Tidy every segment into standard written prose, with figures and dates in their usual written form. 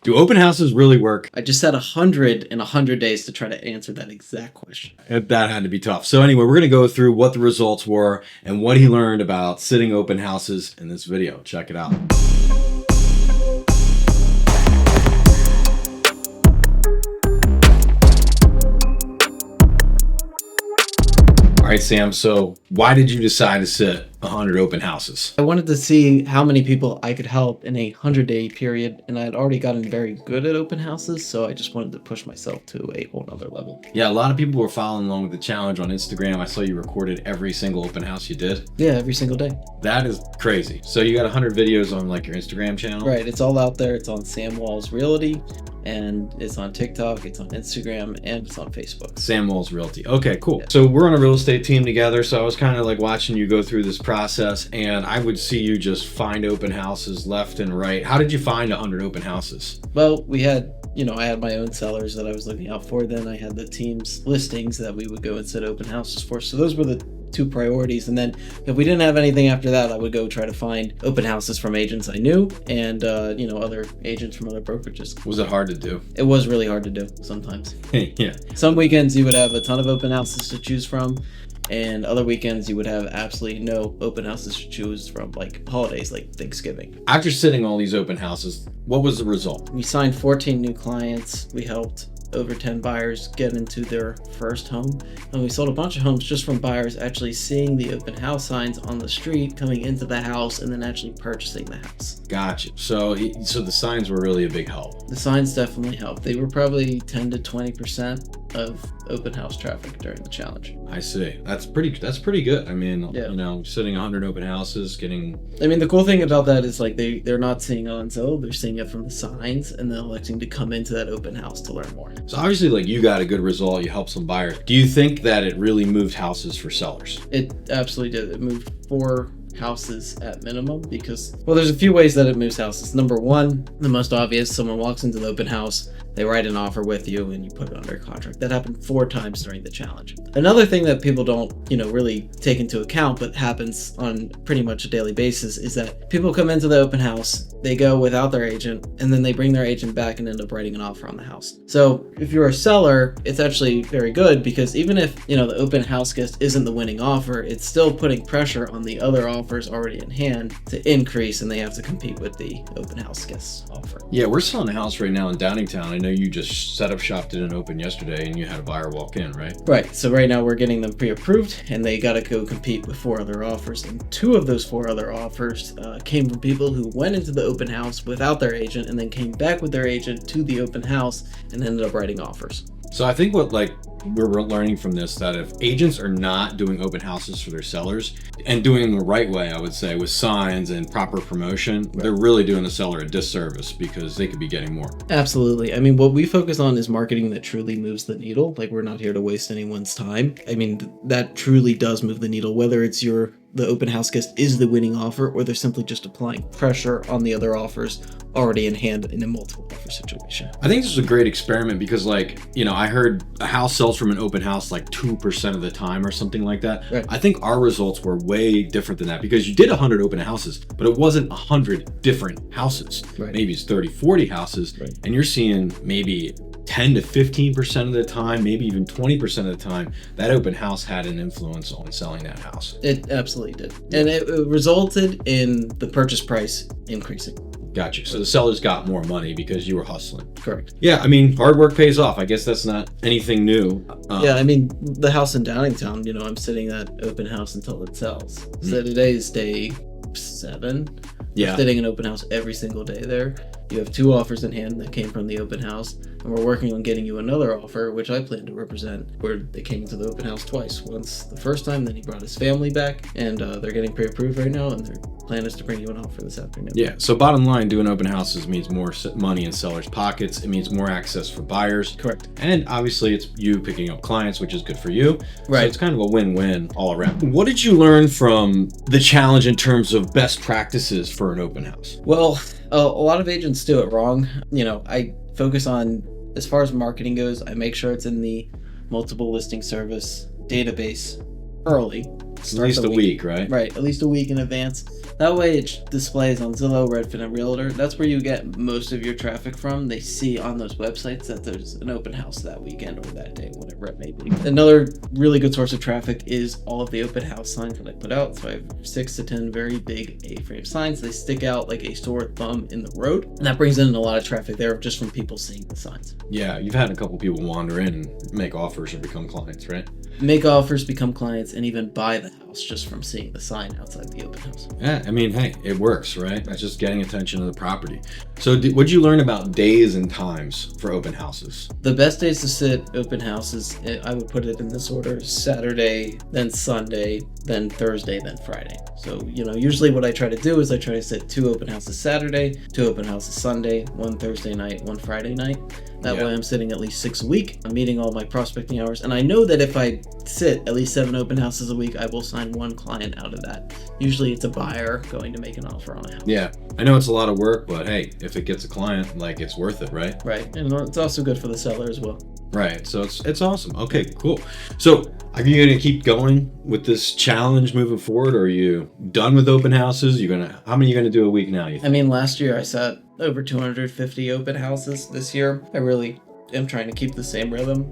Do open houses really work? I just said 100 in 100 days to try to answer that exact question. That had to be tough. So anyway, we're going to go through what the results were and what he learned about sitting open houses in this video. Check it out. All right, Sam, so why did you decide to sit 100 open houses? I wanted to see how many people I could help in a 100-day period, and I had already gotten very good at open houses, so I just wanted to push myself to a whole nother level. Yeah, a lot of people were following along with the challenge on Instagram. I saw you recorded every single open house you did. Yeah, every single day. That is crazy. So you got 100 videos on like your Instagram channel? Right, it's all out there. It's on Sam Walls Realty, and it's on TikTok, it's on Instagram, and it's on Facebook. Sam Walls Realty. Okay, cool. Yeah. So we're on a real estate team together, so I was kind of like watching you go through this process, and I would see you just find open houses left and right. How did you find 100 open houses? Well, we had, I had my own sellers that I was looking out for. Then I had the team's listings that we would go and set open houses for. So those were the two priorities. And then if we didn't have anything after that, I would go try to find open houses from agents I knew and, other agents from other brokerages. Was it hard to do? It was really hard to do sometimes. Yeah. Some weekends you would have a ton of open houses to choose from, and other weekends you would have absolutely no open houses to choose from, like holidays like Thanksgiving. After sitting all these open houses, what was the result? We signed 14 new clients. We helped over 10 buyers get into their first home, and we sold a bunch of homes just from buyers actually seeing the open house signs on the street, coming into the house, and then actually purchasing the house. Gotcha. So the signs were really a big help. The signs definitely helped. They were probably 10 to 20% of open house traffic during the challenge. I see. That's pretty good. I mean, yeah. Sitting 100 open houses, the cool thing about that is like they're not seeing it on Zillow, they're seeing it from the signs, and then electing to come into that open house to learn more. So obviously, like, you got a good result, you helped some buyers. Do you think that it really moved houses for sellers? It absolutely did. It moved 4 houses at minimum because, there's a few ways that it moves houses. Number one, the most obvious, someone walks into the open house, they write an offer with you, and you put it under contract. That happened 4 times during the challenge. Another thing that people don't, really take into account, but happens on pretty much a daily basis, is that people come into the open house, they go without their agent, and then they bring their agent back and end up writing an offer on the house. So if you're a seller, it's actually very good because even if, the open house guest isn't the winning offer, it's still putting pressure on the other offers already in hand to increase, and they have to compete with the open house guest's offer. Yeah, we're selling a house right now in Downingtown. I know you just set up shop, did an open yesterday, and you had a buyer walk in, right? Right. So right now we're getting them pre-approved, and they got to go compete with 4 other offers. And 2 of those 4 other offers came from people who went into the open house without their agent and then came back with their agent to the open house and ended up writing offers. So I think what we're learning from this, that if agents are not doing open houses for their sellers and doing them the right way, I would say, with signs and proper promotion, right, they're really doing the seller a disservice because they could be getting more. Absolutely. What we focus on is marketing that truly moves the needle. Like, we're not here to waste anyone's time. That truly does move the needle, whether it's the open house guest is the winning offer, or they're simply just applying pressure on the other offers already in hand in a multiple offer situation. I think this is a great experiment because, I heard a house sells from an open house like 2% of the time or something like that. Right. I think our results were way different than that because you did 100 open houses, but it wasn't 100 different houses. Right. Maybe it's 30, 40 houses, right, and you're seeing maybe 10 to 15% of the time, maybe even 20% of the time, that open house had an influence on selling that house. It absolutely did. And it resulted in the purchase price increasing. Got you. So the sellers got more money because you were hustling. Correct. Yeah, hard work pays off. I guess that's not anything new. The house in Downingtown, I'm sitting that open house until it sells. So today is day 7. Yeah. We're sitting an open house every single day there. You have 2 offers in hand that came from the open house, and we're working on getting you another offer, which I plan to represent, where they came into the open house twice. Once the first time, then he brought his family back, and they're getting pre-approved right now, and their plan is to bring you an offer this afternoon. Yeah, so bottom line, doing open houses means more money in sellers' pockets. It means more access for buyers. Correct. And obviously, it's you picking up clients, which is good for you. Right. So it's kind of a win-win all around. What did you learn from the challenge in terms of best practices for an open house? Well, a lot of agents do it wrong. I focus on, as far as marketing goes, I make sure it's in the multiple listing service database early. At start least the a week, right? Right, at least a week in advance. That way it displays on Zillow, Redfin, and Realtor. That's where you get most of your traffic from. They see on those websites that there's an open house that weekend or that day, whatever it may be. Another really good source of traffic is all of the open house signs that I put out. So I have 6 to 10 very big A-frame signs. They stick out like a sore thumb in the road. And that brings in a lot of traffic there just from people seeing the signs. Yeah, you've had a couple people wander in and make offers or become clients, right? Make offers, become clients, and even buy the house just from seeing the sign outside the open house. Yeah, I mean, hey, it works, right? It's just getting attention to the property. So what'd you learn about days and times for open houses? The best days to sit open houses, I would put it in this order: Saturday, then Sunday, then Thursday, then Friday. So, usually what I try to do is I try to sit 2 open houses Saturday, 2 open houses Sunday, 1 Thursday night, 1 Friday night. That way I'm sitting at least 6 a week. I'm meeting all my prospecting hours. And I know that if I sit at least 7 open houses a week, I will sign 1 client out of that. Usually it's a buyer going to make an offer on a house. Yeah, I know it's a lot of work, but hey, if it gets a client, it's worth it, right? Right. And it's also good for the seller as well. Right. So it's awesome. Okay, cool. So are you going to keep going with this challenge moving forward, or are you done with open houses? How many are you going to do a week now, you think? I mean, last year I sat over 250 open houses. This year I really am trying to keep the same rhythm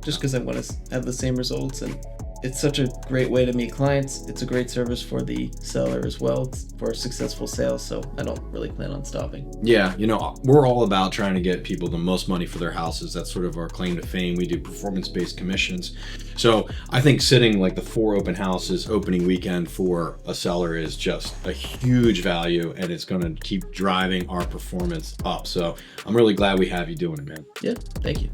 just because I want to have the same results, and it's such a great way to meet clients. It's a great service for the seller as well. It's for successful sales, so I don't really plan on stopping. Yeah, we're all about trying to get people the most money for their houses. That's sort of our claim to fame. We do performance-based commissions. So I think sitting like the 4 open houses opening weekend for a seller is just a huge value, and it's going to keep driving our performance up. So I'm really glad we have you doing it, man. Yeah, thank you.